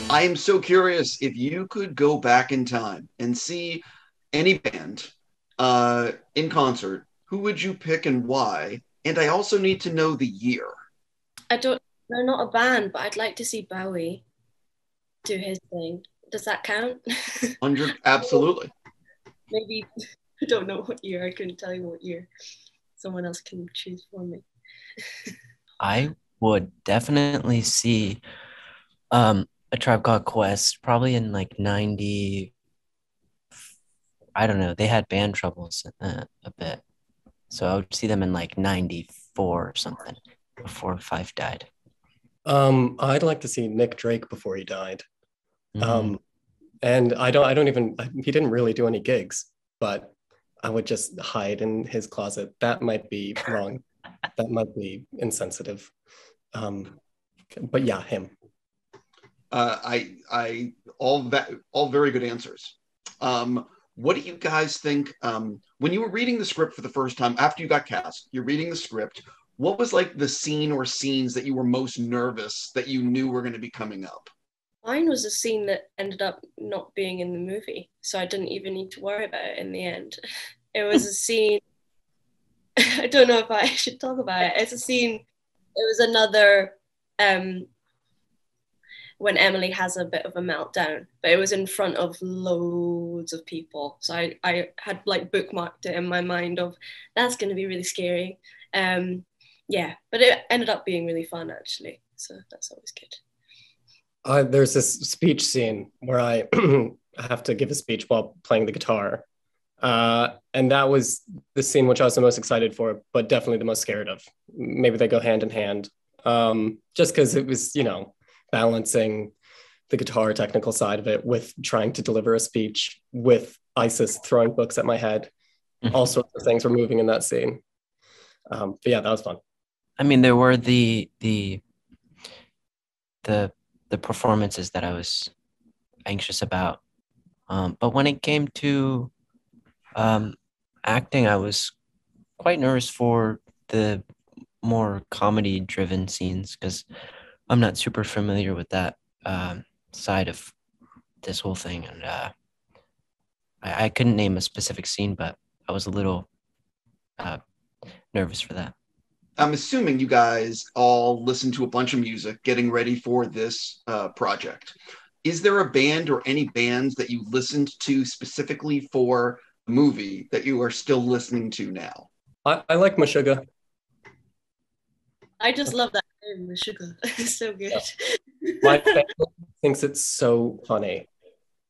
I am so curious if you could go back in time and see any band in concert, who would you pick and why? And I also need to know the year. I don't, they're not a band, but I'd like to see Bowie do his thing. Does that count? 100, absolutely. Maybe, I don't know what year. I couldn't tell you what year. Someone else can choose for me. I would definitely see a Tribe Called Quest probably in like 90. I don't know. They had band troubles a bit. So I would see them in like 94 or something before Fife died. I'd like to see Nick Drake before he died. Mhm. And I don't even, he didn't really do any gigs, but I would just hide in his closet. That might be wrong. That might be insensitive. But yeah, him. All very good answers. What do you guys think? When you were reading the script for the first time after you got cast, you're reading the script. What was like the scene or scenes that you were most nervous that you knew were going to be coming up? Mine was a scene that ended up not being in the movie, so I didn't even need to worry about it in the end. It was a scene, I don't know if I should talk about it. It's a scene, it was another when Emily has a bit of a meltdown, but it was in front of loads of people. So I had like bookmarked it in my mind of that's going to be really scary. Yeah, but it ended up being really fun actually. So that's always good. There's this speech scene where I have to give a speech while playing the guitar. And that was the scene which I was the most excited for, but definitely the most scared of. Maybe they go hand in hand. Just because it was, balancing the guitar technical side of it with trying to deliver a speech with ISIS throwing books at my head. All sorts of things were moving in that scene. But yeah, that was fun. I mean, there were the performances that I was anxious about. But when it came to acting, I was quite nervous for the more comedy-driven scenes because I'm not super familiar with that side of this whole thing, and I couldn't name a specific scene, but I was a little nervous for that. I'm assuming you guys all listen to a bunch of music getting ready for this project. Is there a band or any bands that you listened to specifically for the movie that you are still listening to now? I like Meshuggah. I just love that name, the sugar. It's so good. Yeah. My family thinks it's so funny.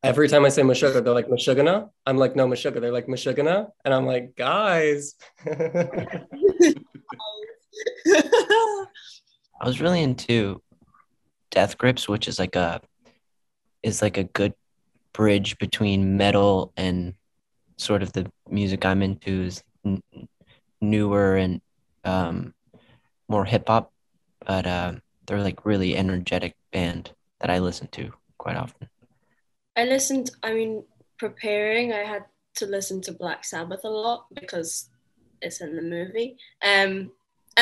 Every time I say Meshuggah, they're like, Meshuggah? I'm like, no, Meshuggah. They're like, Meshuggah? And I'm like, guys. I was really into Death Grips, which is like a good bridge between metal and sort of the music I'm into is newer and more hip hop, but they're like really energetic band that I listen to quite often. Preparing, I had to listen to Black Sabbath a lot because it's in the movie. And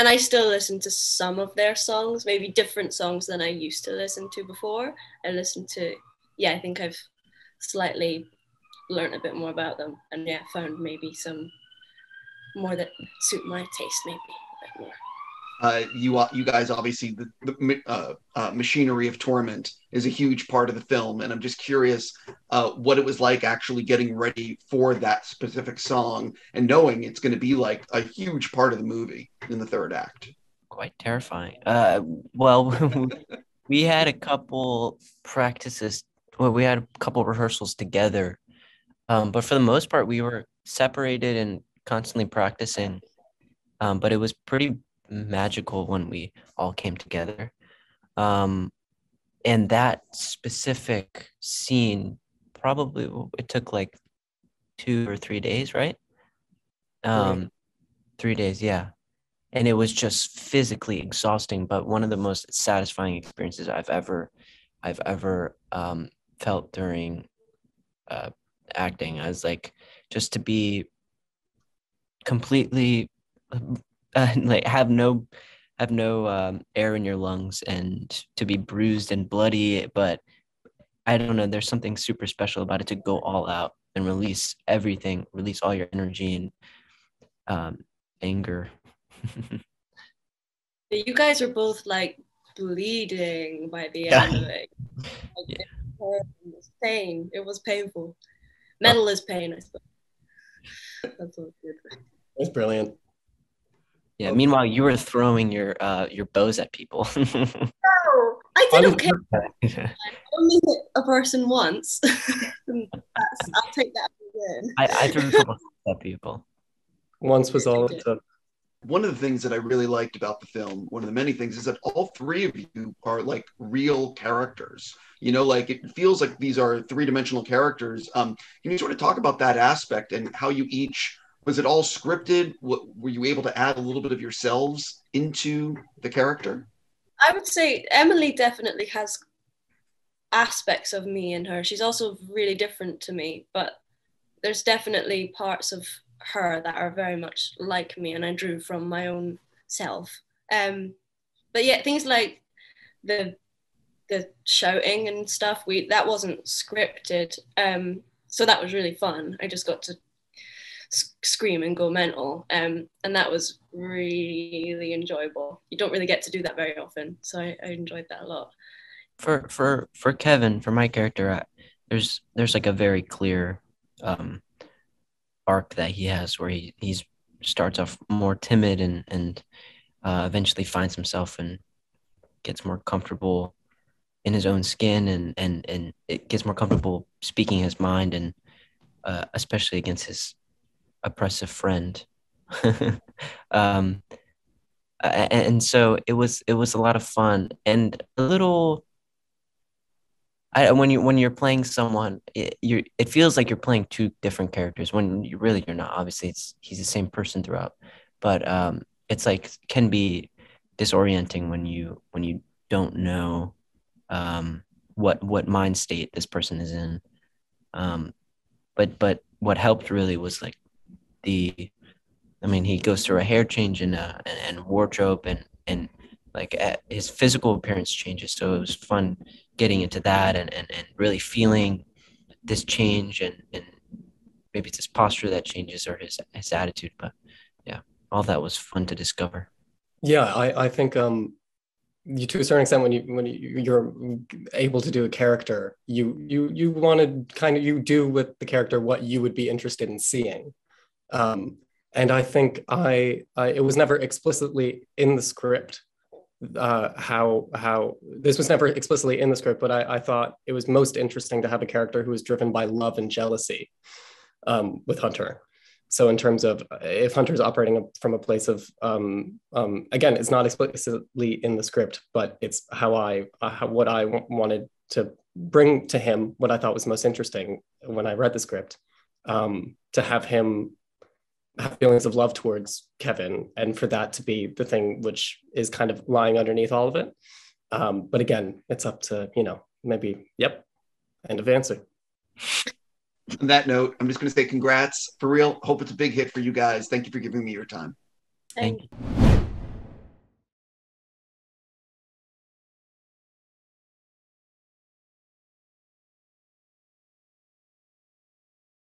I still listen to some of their songs, maybe different songs than I used to listen to before. I think I've slightly learned a bit more about them and found maybe some more that suit my taste, maybe a bit more. You guys obviously the machinery of Torment is a huge part of the film, and I'm just curious what it was like actually getting ready for that specific song and knowing it's going to be like a huge part of the movie in the third act. Quite terrifying. Well, we had a couple practices. Well, we had a couple rehearsals together, but for the most part, we were separated and constantly practicing. But it was pretty magical when we all came together. And that specific scene, probably it took like 2 or 3 days, right? Right. 3 days, yeah. And it was just physically exhausting, but one of the most satisfying experiences I've ever felt during acting. I was like, just to be completely like have air in your lungs and to be bruised and bloody, but I don't know, there's something super special about it to go all out and release everything, release all your energy and anger. You guys are both like bleeding by the end of it. Like, it was pain. It was painful. Metal is pain, I suppose. That's so good. It's brilliant. Yeah. Meanwhile, you were throwing your bows at people. No, I didn't care. I only hit a person once. I'll take that as a win. I threw a couple at people. Once was all it took. One of the things that I really liked about the film, one of the many things, is that all three of you are like real characters. You know, like it feels like these are three-dimensional characters. Can you sort of talk about that aspect and how you each, was it all scripted? Were you able to add a little bit of yourselves into the character? I would say Emily definitely has aspects of me in her. She's also really different to me, but there's definitely parts of her that are very much like me, and I drew from my own self. But yeah, things like the shouting and stuff, that wasn't scripted. So that was really fun. I just got to scream and go mental, and that was really enjoyable. You don't really get to do that very often, so I enjoyed that a lot. For Kevin, for my character, there's like a very clear arc that he has where he starts off more timid and eventually finds himself and gets more comfortable in his own skin and it gets more comfortable speaking his mind, and especially against his oppressive friend. And so it was a lot of fun and a little. When you're playing someone, it feels like you're playing two different characters when you're not. Obviously, he's the same person throughout, but it's like can be disorienting when you don't know what mind state this person is in. But what helped really was like he goes through a hair change and wardrobe and like his physical appearance changes. So it was fun getting into that and really feeling this change and maybe it's his posture that changes or his attitude. But yeah, all that was fun to discover. Yeah, I think you, to a certain extent, when you're able to do a character, you want to kind of, you do with the character what you would be interested in seeing. And I think it was never explicitly in the script how this was never explicitly in the script, but I thought it was most interesting to have a character who was driven by love and jealousy with Hunter. So in terms of if Hunter's operating from a place of, again, it's not explicitly in the script, but it's what I wanted to bring to him, what I thought was most interesting when I read the script, to have him have feelings of love towards Kevin, and for that to be the thing which is kind of lying underneath all of it. But again, it's up to, maybe, yep, end of answer. On that note, I'm just going to say congrats. For real, hope it's a big hit for you guys. Thank you for giving me your time. Thank you.